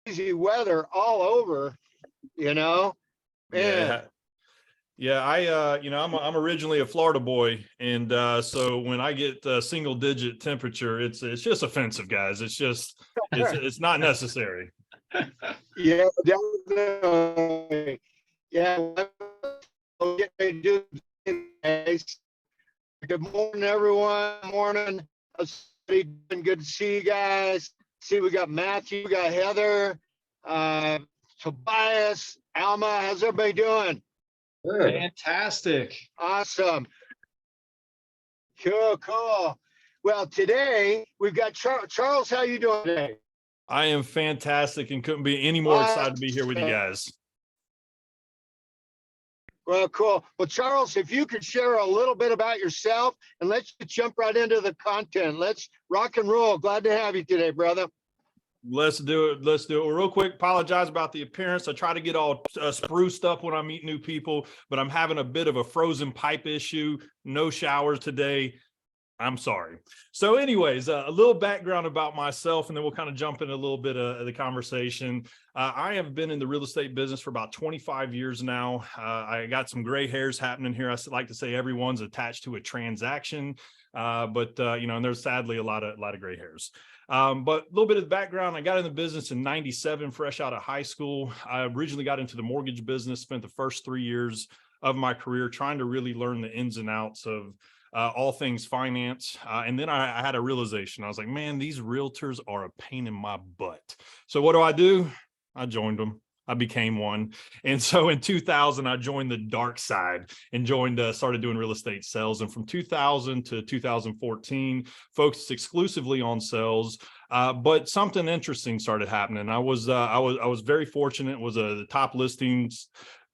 crazy weather all over, you know, man. Yeah. Yeah, I'm originally a Florida boy, and so when I get single digit temperature, it's just offensive, guys. It's not necessary. Yeah, definitely. Yeah, we'll get ready to do this. Good morning, everyone. Morning. It's been good to see you guys. See, we got Matthew, we got Heather, Tobias, Alma. How's everybody doing? Good. Fantastic. Awesome. Cool. Well, today we've got Charles. How you doing today? I am fantastic and couldn't be any more excited to be here with you guys. Well, cool. Well, Charles, if you could share a little bit about yourself and let's jump right into the content. Let's rock and roll. Glad to have you today, brother. Let's do it. Well, real quick, apologize about the appearance. I try to get all spruced up when I meet new people, but I'm having a bit of a frozen pipe issue. No showers today. I'm sorry. So anyways, a little background about myself, and then we'll kind of jump in a little bit of the conversation. I have been in the real estate business for about 25 years now. I got some gray hairs happening here. I like to say everyone's attached to a transaction, but and there's sadly a lot of gray hairs. But a little bit of the background, I got in the business in 97, fresh out of high school. I originally got into the mortgage business, spent the first 3 years of my career trying to really learn the ins and outs of all things finance. And then I had a realization. I was like, man, these realtors are a pain in my butt. So what do? I joined them. I became one. And so in 2000, I joined the dark side and started doing real estate sales. And from 2000 to 2014, focused exclusively on sales. But something interesting started happening. I was very fortunate. Was the top listings,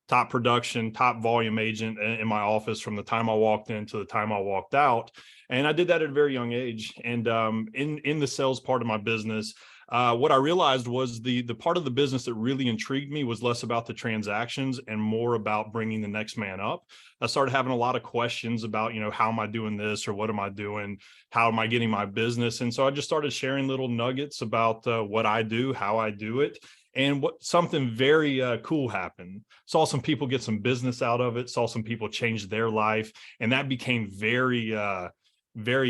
top production, top volume agent in my office from the time I walked in to the time I walked out. And I did that at a very young age. And in the sales part of my business, what I realized was the part of the business that really intrigued me was less about the transactions and more about bringing the next man up. I started having a lot of questions about, how am I doing this or what am I doing? How am I getting my business? And so I just started sharing little nuggets about what I do, how I do it. And something very cool happened. Saw some people get some business out of it, saw some people change their life. And that became very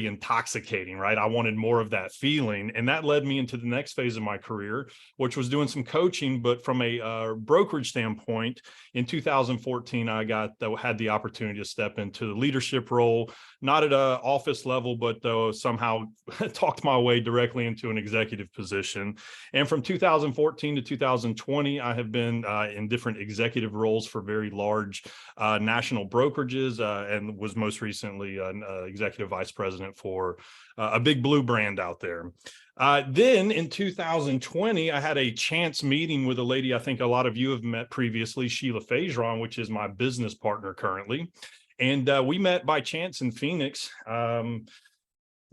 intoxicating, right? I wanted more of that feeling. And that led me into the next phase of my career, which was doing some coaching. But from a brokerage standpoint, in 2014, I had the opportunity to step into the leadership role, not at an office level, but somehow talked my way directly into an executive position. And from 2014 to 2020, I have been in different executive roles for very large national brokerages and was most recently an executive vice president for a big blue brand out there. Then in 2020, I had a chance meeting with a lady I think a lot of you have met previously, Sheila Fajeron, which is my business partner currently. And we met by chance in Phoenix.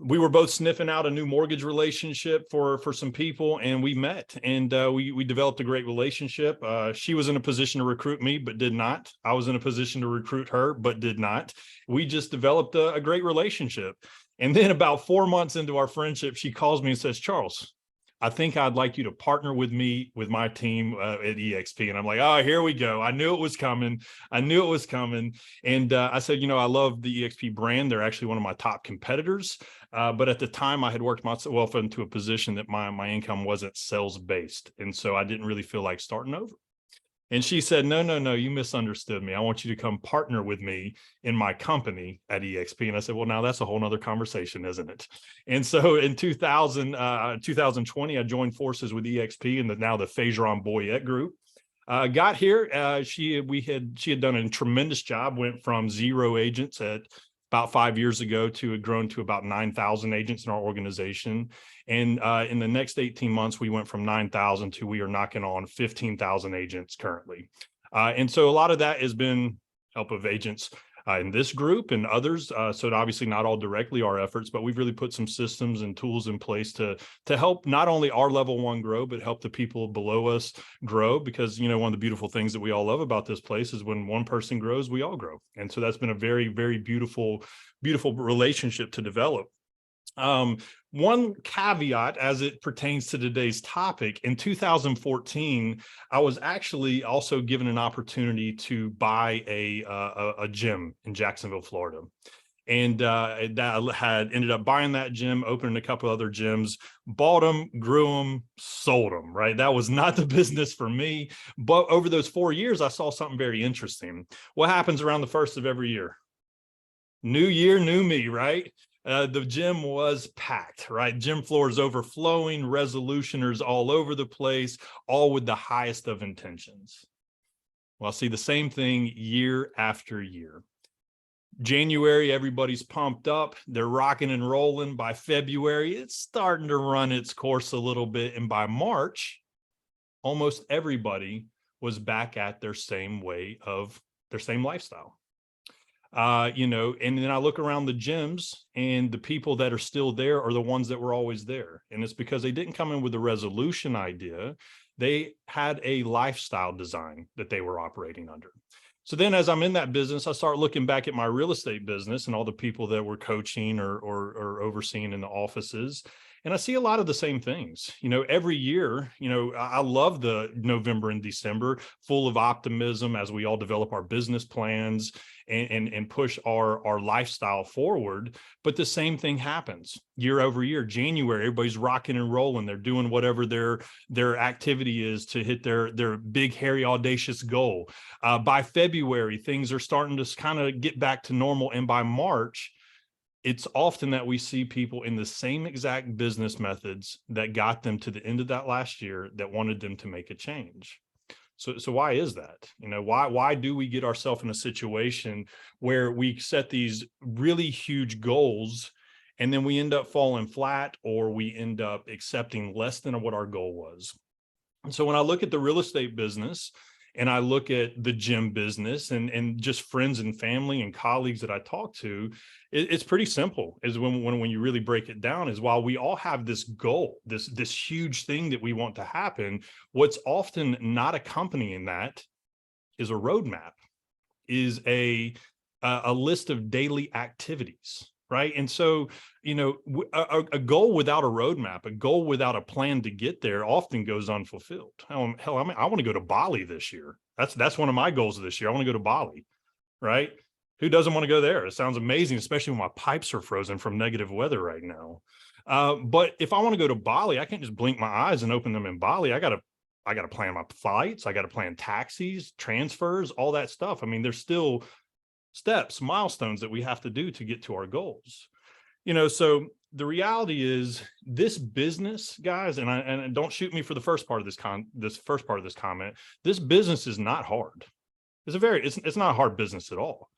We were both sniffing out a new mortgage relationship for some people, and we met and we developed a great relationship. She was in a position to recruit me, but did not. I was in a position to recruit her, but did not. We just developed a great relationship. And then about 4 months into our friendship, she calls me and says, Charles, I think I'd like you to partner with me, with my team at EXP. And I'm like, oh, here we go. I knew it was coming. And I said, I love the EXP brand. They're actually one of my top competitors. But at the time I had worked myself into a position that my income wasn't sales based. And so I didn't really feel like starting over. And she said, no, you misunderstood me. I want you to come partner with me in my company at EXP. And I said, well, now that's a whole nother conversation, isn't it? And so in 2020, I joined forces with EXP and now the Fajeron Boyett group. Got here, she had done a tremendous job, went from 0 agents at about 5 years ago to had grown to about 9,000 agents in our organization. And in the next 18 months, we went from 9,000 to we are knocking on 15,000 agents currently. And so a lot of that has been help of agents in this group and others. So obviously not all directly our efforts, but we've really put some systems and tools in place to help not only our level 1 grow, but help the people below us grow. Because, one of the beautiful things that we all love about this place is when one person grows, we all grow. And so that's been a very, very beautiful relationship to develop. One caveat as it pertains to today's topic, in 2014, I was actually also given an opportunity to buy a gym in Jacksonville, Florida. And that had ended up buying that gym, opening a couple other gyms, bought them, grew them, sold them, right? That was not the business for me. But over those 4 years, I saw something very interesting. What happens around the first of every year? New year, new me, right? The gym was packed, right? Gym floors overflowing, resolutioners all over the place, all with the highest of intentions. Well, I see the same thing year after year. January, everybody's pumped up. They're rocking and rolling. By February, it's starting to run its course a little bit. And by March, almost everybody was back at their same lifestyle. And then I look around the gyms, and the people that are still there are the ones that were always there. And it's because they didn't come in with a resolution idea. They had a lifestyle design that they were operating under. So then as I'm in that business, I start looking back at my real estate business and all the people that were coaching or overseeing in the offices. And I see a lot of the same things. Every year, I love the November and December, full of optimism as we all develop our business plans and push our lifestyle forward. But the same thing happens year over year. January, everybody's rocking and rolling. They're doing whatever their activity is to hit their big, hairy, audacious goal. By February, things are starting to kind of get back to normal. And by March, it's often that we see people in the same exact business methods that got them to the end of that last year that wanted them to make a change. So why is that? Why do we get ourselves in a situation where we set these really huge goals and then we end up falling flat, or we end up accepting less than what our goal was? And so when I look at the real estate business, and I look at the gym business and just friends and family and colleagues that I talk to, it's pretty simple. Is when you really break it down, is while we all have this goal, this huge thing that we want to happen, what's often not accompanying that is a roadmap, is a list of daily activities. Right. And so, a goal without a roadmap, a goal without a plan to get there often goes unfulfilled. Hell, I want to go to Bali this year. That's one of my goals this year. I want to go to Bali. Right. Who doesn't want to go there? It sounds amazing, especially when my pipes are frozen from negative weather right now. But if I want to go to Bali, I can't just blink my eyes and open them in Bali. I got to plan my flights. I got to plan taxis, transfers, all that stuff. I mean, there's still steps, milestones that we have to do to get to our goals. So the reality is, this business, guys, and don't shoot me for the first part of this comment. This business is not hard. It's not a hard business at all,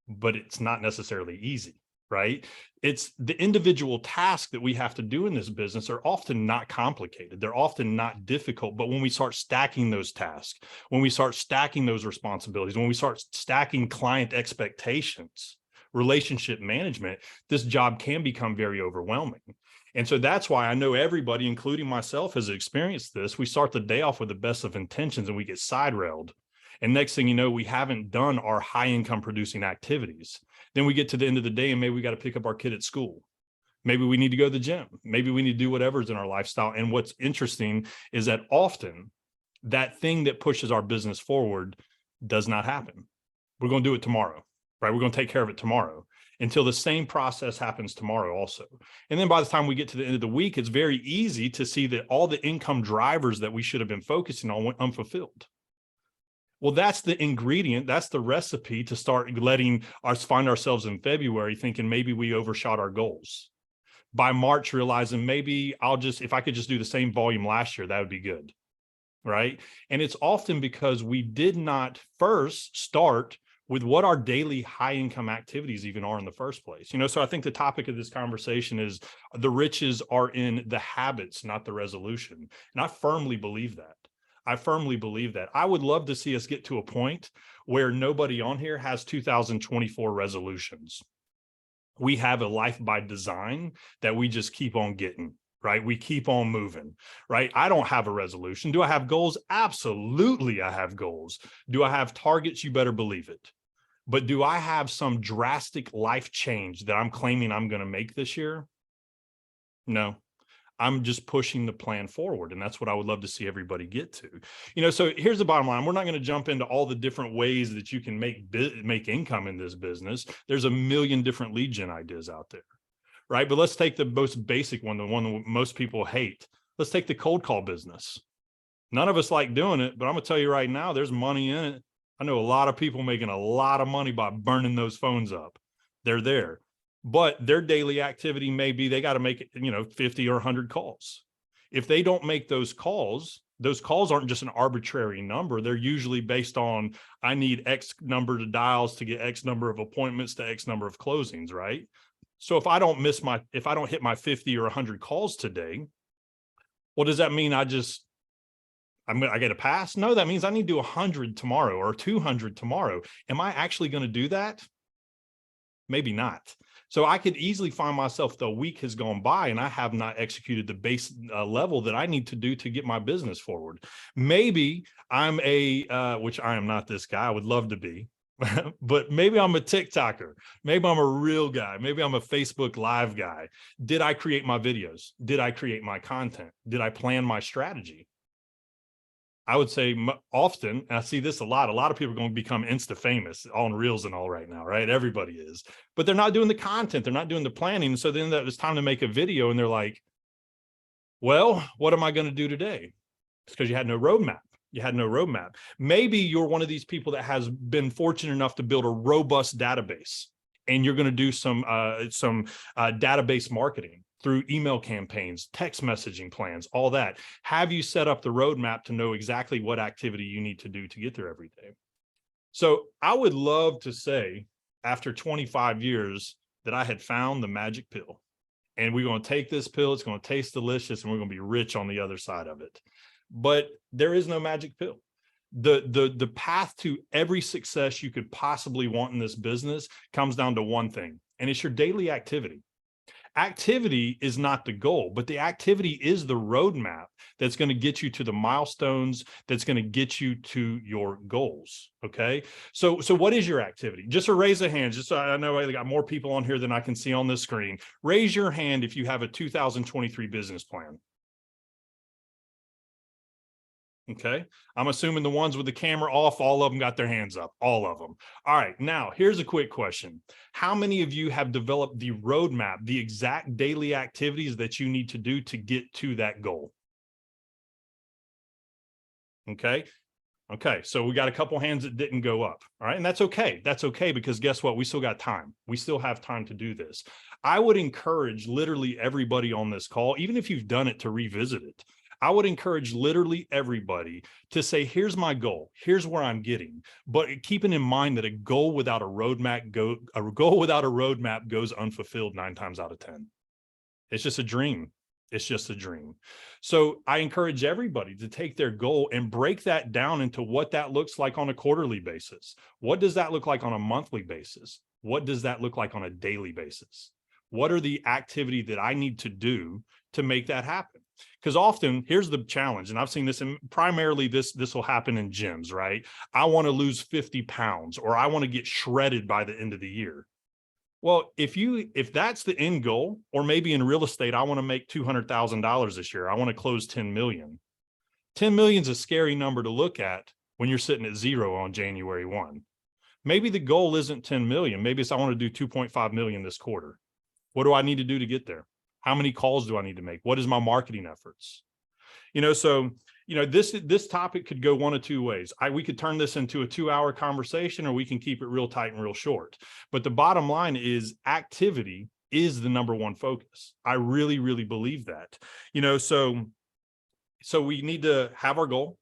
but it's not necessarily easy. Right? It's the individual tasks that we have to do in this business are often not complicated. They're often not difficult. But when we start stacking those tasks, when we start stacking those responsibilities, when we start stacking client expectations, relationship management, this job can become very overwhelming. And so that's why I know everybody, including myself, has experienced this. We start the day off with the best of intentions and we get side railed. And next thing you know, we haven't done our high income producing activities. Then we get to the end of the day and maybe we got to pick up our kid at school. Maybe we need to go to the gym. Maybe we need to do whatever's in our lifestyle. And what's interesting is that often that thing that pushes our business forward does not happen. We're going to do it tomorrow, right? We're going to take care of it tomorrow, until the same process happens tomorrow also. And then by the time we get to the end of the week, it's very easy to see that all the income drivers that we should have been focusing on went unfulfilled. Well, that's the ingredient. That's the recipe to start letting us find ourselves in February thinking maybe we overshot our goals. By March, realizing maybe if I could just do the same volume last year, that would be good. Right. And it's often because we did not first start with what our daily high income activities even are in the first place. So I think the topic of this conversation is the riches are in the habits, not the resolution. And I firmly believe that. I would love to see us get to a point where nobody on here has 2024 resolutions. We have a life by design that we just keep on getting, right? We keep on moving, right? I don't have a resolution. Do I have goals? Absolutely, I have goals. Do I have targets? You better believe it. But do I have some drastic life change that I'm claiming I'm going to make this year? No. I'm just pushing the plan forward. And that's what I would love to see everybody get to. You know, so here's the bottom line. We're not going to jump into all the different ways that you can make income in this business. There's a million different lead gen ideas out there, right? But let's take the most basic one, the one that most people hate. Let's take the cold call business. None of us like doing it, but I'm going to tell you right now, there's money in it. I know a lot of people making a lot of money by burning those phones up. They're there. But their daily activity may be they got to make, 50 or 100 calls. If they don't make those calls aren't just an arbitrary number. They're usually based on, I need X number of dials to get X number of appointments to X number of closings, right? So if I don't hit my 50 or 100 calls today, well, does that mean I get a pass? No, that means I need to do 100 tomorrow or 200 tomorrow. Am I actually going to do that? Maybe not. So I could easily find myself, the week has gone by and I have not executed the base level that I need to do to get my business forward. Maybe I'm which I am not this guy, I would love to be, but maybe I'm a TikToker. Maybe I'm a real guy. Maybe I'm a Facebook Live guy. Did I create my videos? Did I create my content? Did I plan my strategy? I would say often, and I see this a lot of people are going to become Insta famous on Reels and all right now, right? Everybody is, but they're not doing the content. They're not doing the planning. So then it's time to make a video and they're like, well, what am I going to do today? It's because you had no roadmap. You had no roadmap. Maybe you're one of these people that has been fortunate enough to build a robust database and you're going to do some database marketing through email campaigns, text messaging plans, all that. Have you set up the roadmap to know exactly what activity you need to do to get there every day? So I would love to say after 25 years that I had found the magic pill, and we're going to take this pill. It's going to taste delicious and we're going to be rich on the other side of it. But there is no magic pill. The path to every success you could possibly want in this business comes down to one thing, and it's your daily activity. Activity is not the goal, but the activity is the roadmap that's going to get you to the milestones, that's going to get you to your goals. Okay. So what is your activity? Just a raise of hands. Just so I know I got more people on here than I can see on this screen. Raise your hand if you have a 2023 business plan. Okay. I'm assuming the ones with the camera off, all of them got their hands up, all of them. All right. Now here's a quick question. How many of you have developed the roadmap, the exact daily activities that you need to do to get to that goal? Okay. Okay. So we got a couple hands that didn't go up. All right. And that's okay. That's okay, because guess what? We still got time. We still have time to do this. I would encourage literally everybody on this call, even if you've done it, to revisit it. I would encourage literally everybody to say, here's my goal. Here's where I'm getting. But keeping in mind that a goal without a roadmap goes unfulfilled 9 times out of 10. It's just a dream. It's just a dream. So I encourage everybody to take their goal and break that down into what that looks like on a quarterly basis. What does that look like on a monthly basis? What does that look like on a daily basis? What are the activity that I need to do to make that happen? Because often, here's the challenge, and I've seen this, and primarily this will happen in gyms, right? I want to lose 50 pounds, or I want to get shredded by the end of the year. Well, if that's the end goal, or maybe in real estate, I want to make $200,000 this year. I want to close 10 million. 10 million is a scary number to look at when you're sitting at 0 on January 1. Maybe the goal isn't 10 million. Maybe it's I want to do 2.5 million this quarter. What do I need to do to get there? How many calls do I need to make? What is my marketing efforts? So, this topic could go one of two ways. We could turn this into a 2-hour conversation, or we can keep it real tight and real short. But the bottom line is activity is the number one focus. I really, really believe that. So we need to have our goal.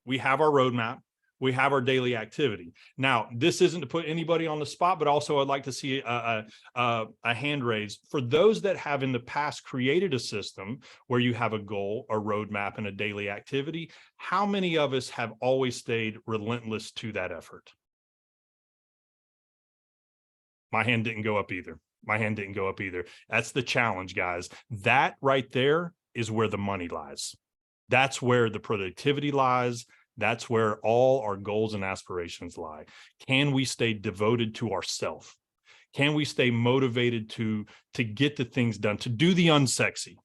We have our roadmap. We have our daily activity. Now, this isn't to put anybody on the spot, but also I'd like to see a hand raised for those that have in the past created a system where you have a goal, a roadmap, and a daily activity. How many of us have always stayed relentless to that effort? My hand didn't go up either. My hand didn't go up either. That's the challenge, guys. That right there is where the money lies. That's where the productivity lies. That's where all our goals and aspirations lie. Can we stay devoted to ourselves? Can we stay motivated to get the things done, to do the unsexy?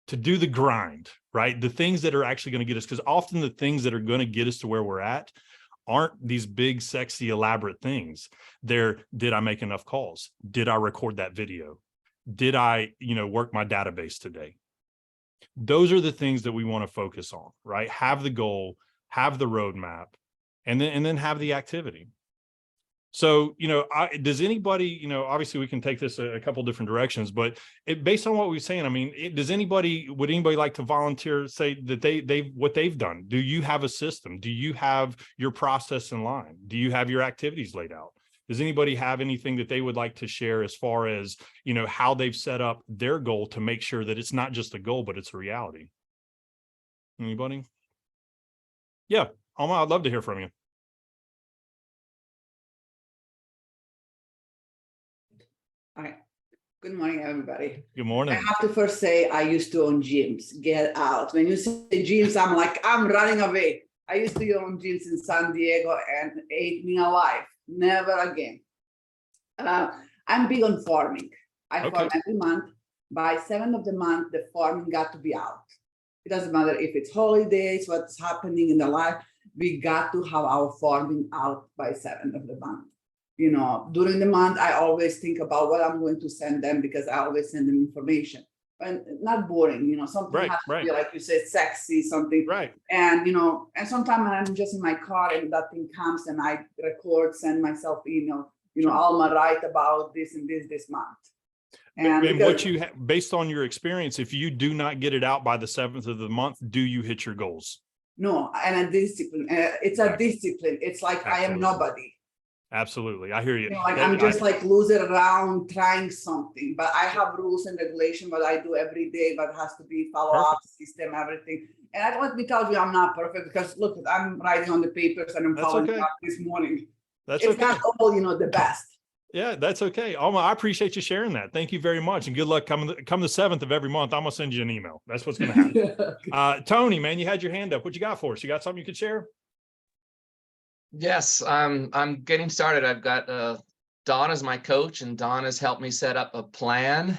to do the grind, right? The things that are actually going to get us, because often the things that are going to get us to where we're at aren't these big, sexy, elaborate things. Did I make enough calls? Did I record that video? Did I, work my database today? Those are the things that we want to focus on, right? Have the goal, have the roadmap, and then have the activity. So, does anybody, obviously we can take this a couple different directions, but based on what we're saying, I mean, would anybody like to volunteer, say that what they've done? Do you have a system? Do you have your process in line? Do you have your activities laid out? Does anybody have anything that they would like to share as far as, how they've set up their goal to make sure that it's not just a goal, but it's a reality? Anybody? Yeah, Alma, I'd love to hear from you. All right. Good morning, everybody. Good morning. I have to first say I used to own gyms. Get out. When you say gyms, I'm like, I'm running away. I used to own gyms in San Diego and ate me alive. Never again. I'm big on farming. I farm every month. By 7th of the month, the farming got to be out. It doesn't matter if it's holidays, what's happening in the life. We got to have our farming out by 7th of the month. During the month, I always think about what I'm going to send them because I always send them information. And not boring, something has to be, like you said, sexy, something. Right. And, and sometimes I'm just in my car and that thing comes and I record, send myself email, Alma, write about this and this month. And what you based on your experience, if you do not get it out by the 7th of the month, do you hit your goals? No, and a discipline. It's a discipline. It's like I am nobody. Absolutely. I hear you. I'm just like losing around trying something, but I have rules and regulation, what I do every day, but has to be follow-up system, everything. And I let me tell you, I'm not perfect because look, I'm writing on the papers and I'm following up this morning. It's not all, the best. Yeah, that's okay. Alma, I appreciate you sharing that. Thank you very much. And good luck come the 7th of every month. I'm going to send you an email. That's what's going to happen. Tony, man, you had your hand up. What you got for us? You got something you could share? Yes, I'm getting started. I've got Dawn as my coach, and Dawn has helped me set up a plan,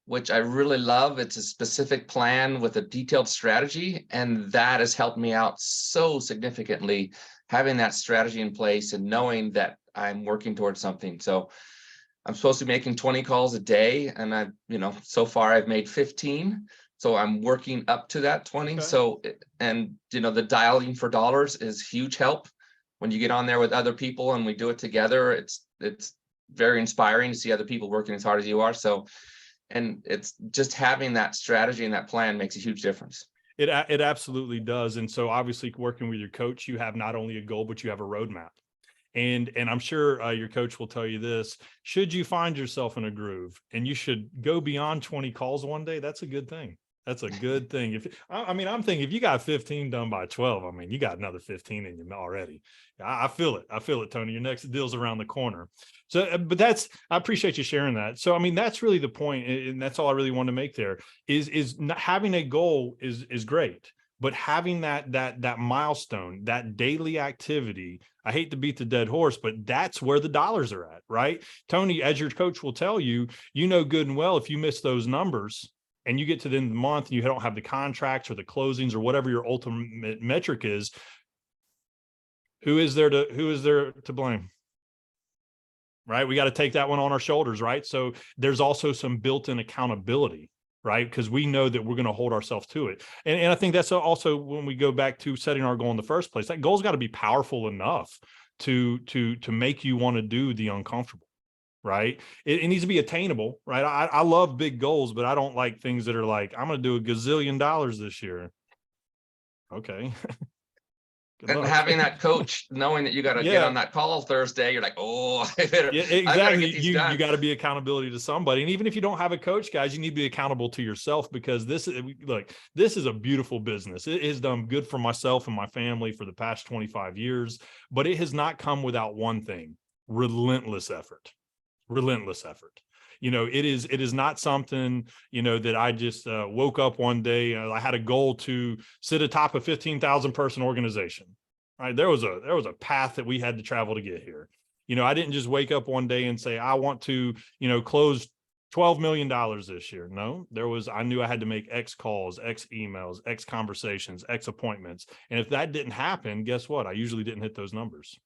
which I really love. It's a specific plan with a detailed strategy, and that has helped me out so significantly, having that strategy in place and knowing that I'm working towards something. So I'm supposed to be making 20 calls a day, and I've, so far I've made 15. So I'm working up to that 20. Okay. So, and the dialing for dollars is huge help. When you get on there with other people and we do it together, it's very inspiring to see other people working as hard as you are. So, and it's just having that strategy and that plan makes a huge difference. It absolutely does. And so obviously working with your coach, you have not only a goal, but you have a roadmap. And I'm sure your coach will tell you this, should you find yourself in a groove and you should go beyond 20 calls one day, that's a good thing. That's a good thing. I'm thinking if you got 15 done by 12, you got another 15 in you already. I feel it. I feel it, Tony. Your next deal's around the corner. So, but I appreciate you sharing that. So, that's really the point. And that's all I really want to make there is not having a goal is great, but having that milestone, that daily activity, I hate to beat the dead horse, but that's where the dollars are at, right? Tony, as your coach will tell you, good and well, if you miss those numbers, and you get to the end of the month and you don't have the contracts or the closings or whatever your ultimate metric is, who is there to blame? Right? We got to take that one on our shoulders, right? So there's also some built-in accountability, right? Because we know that we're going to hold ourselves to it. And I think that's also when we go back to setting our goal in the first place, that goal's got to be powerful enough to make you want to do the uncomfortable. Right. It needs to be attainable. Right. I love big goals, but I don't like things that are like, I'm going to do $1 gazillion this year. Okay. And having that coach, knowing that you got to get on that call Thursday, you're like, oh, I better, exactly. You got to be accountability to somebody. And even if you don't have a coach, guys, you need to be accountable to yourself, because this is a beautiful business. It has done good for myself and my family for the past 25 years, but it has not come without one thing: relentless effort. It is not something, that I just woke up one day. I had a goal to sit atop a 15,000 person organization. Right. There was a path that we had to travel to get here. I didn't just wake up one day and say, I want to, close $12 million this year. No, I knew I had to make X calls, X emails, X conversations, X appointments. And if that didn't happen, guess what? I usually didn't hit those numbers.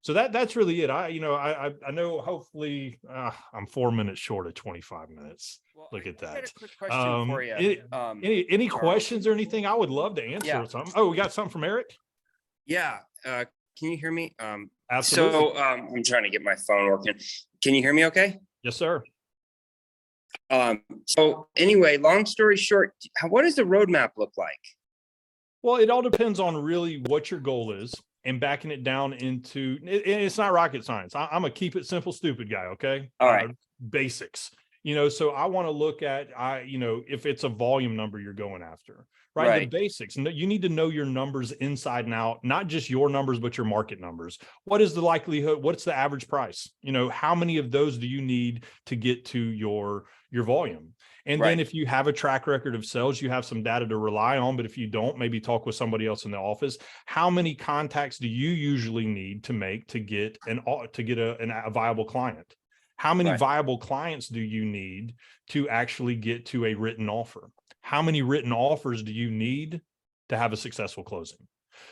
So that's really it. I know hopefully I'm 4 minutes short of 25 minutes. Well, Look at I had that. a quick question for you. Any Charles. questions or anything? I would love to answer Yeah. something. Oh, we got something from Eric? Yeah. Can you hear me? Absolutely. So I'm trying to get my phone working. Can you hear me okay? Yes, sir. So anyway, long story short, what does the roadmap look like? Well, it all depends on really what your goal is and backing it down into it's not rocket science. I'm a keep it simple, stupid guy. Okay. All right. Basics, so I want to look at, if it's a volume number you're going after, right? The basics. You need to know your numbers inside and out, not just your numbers, but your market numbers. What is the likelihood? What's the average price? How many of those do you need to get to your volume? And then if you have a track record of sales, you have some data to rely on. But if you don't, maybe talk with somebody else in the office. How many contacts do you usually need to make to get a viable client? How many viable clients do you need to actually get to a written offer? How many written offers do you need to have a successful closing?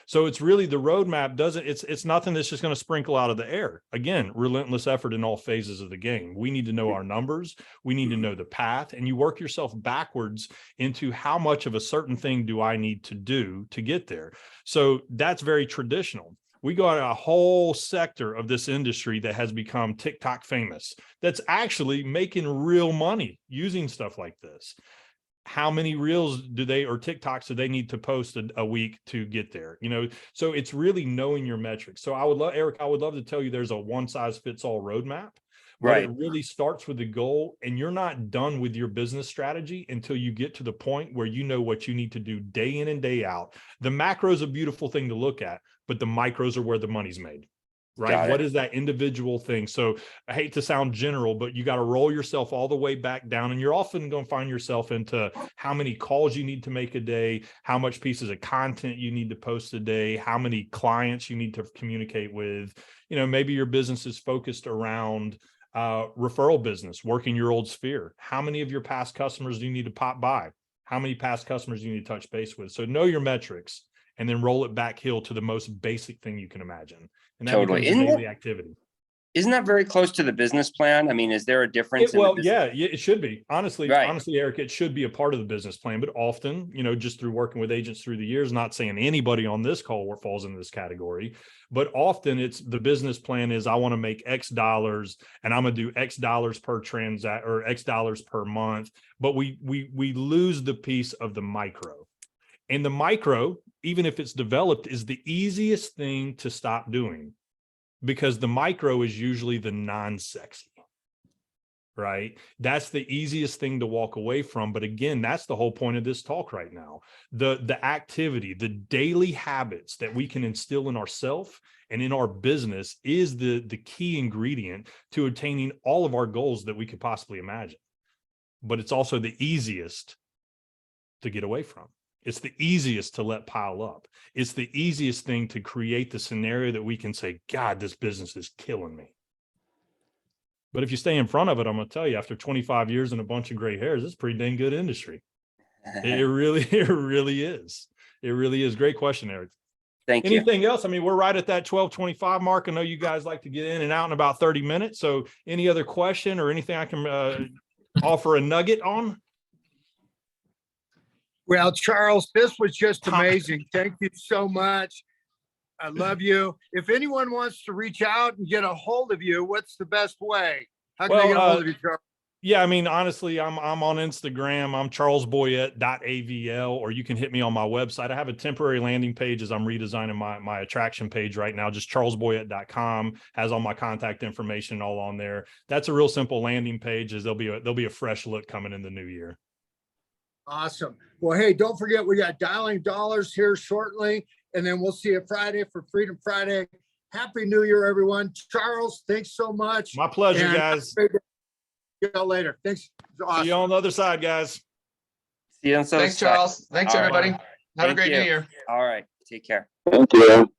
So it's really the roadmap it's nothing that's just going to sprinkle out of the air. Again, relentless effort in all phases of the game. We need to know our numbers. We need to know the path, and you work yourself backwards into how much of a certain thing do I need to do to get there. So that's very traditional. We got a whole sector of this industry that has become TikTok famous, that's actually making real money using stuff like this. How many reels or TikToks do they need to post a week to get there? So it's really knowing your metrics. So Eric, I would love to tell you there's a one size fits all roadmap, but it really starts with the goal, and you're not done with your business strategy until you get to the point where you know what you need to do day in and day out. The macro is a beautiful thing to look at, but the micros are where the money's made. Right. What is that individual thing? So I hate to sound general, but you got to roll yourself all the way back down, and you're often going to find yourself into how many calls you need to make a day, how much pieces of content you need to post a day, how many clients you need to communicate with. Maybe your business is focused around referral business, working your old sphere. How many of your past customers do you need to pop by? How many past customers do you need to touch base with? So know your metrics and then roll it back hill to the most basic thing you can imagine. And that becomes a daily activity. Isn't that very close to the business plan? I mean, is there a difference? It should be. Honestly, Eric, it should be a part of the business plan. But often, just through working with agents through the years, not saying anybody on this call falls into this category, but often it's the business plan is I want to make X dollars and I'm going to do X dollars per transact or X dollars per month. But we lose the piece of the micro. And the micro, even if it's developed, is the easiest thing to stop doing, because the micro is usually the non-sexy, right? That's the easiest thing to walk away from. But again, that's the whole point of this talk right now. The activity, the daily habits that we can instill in ourselves and in our business is the key ingredient to attaining all of our goals that we could possibly imagine. But it's also the easiest to get away from. It's the easiest to let pile up. It's the easiest thing to create the scenario that we can say, God, this business is killing me. But if you stay in front of it, I'm going to tell you, after 25 years and a bunch of gray hairs, it's a pretty dang good industry. It really is. It really is. Great question, Eric. Thank you. Anything else? I mean, we're right at that 12:25 mark. I know you guys like to get in and out in about 30 minutes. So any other question or anything I can offer a nugget on? Well, Charles, this was just amazing. Thank you so much. I love you. If anyone wants to reach out and get a hold of you, what's the best way? How can they get a hold of you, Charles? Yeah, I mean, honestly, I'm on Instagram. I'm charlesboyett.avl, or you can hit me on my website. I have a temporary landing page as I'm redesigning my attraction page right now. Just charlesboyett.com has all my contact information all on there. That's a real simple landing page. There'll be a fresh look coming in the new year. Awesome. Well, hey, don't forget, we got Dialing Dollars here shortly, and then we'll see you Friday for Freedom Friday. Happy New Year, everyone. Charles, thanks so much. My pleasure, guys. See you later. Thanks. Awesome. See you on the other side, guys. See you on the other Thanks, side. Charles. Thanks, All everybody. right. Have a Thank great you. New Year. All right. Take care. Thank you.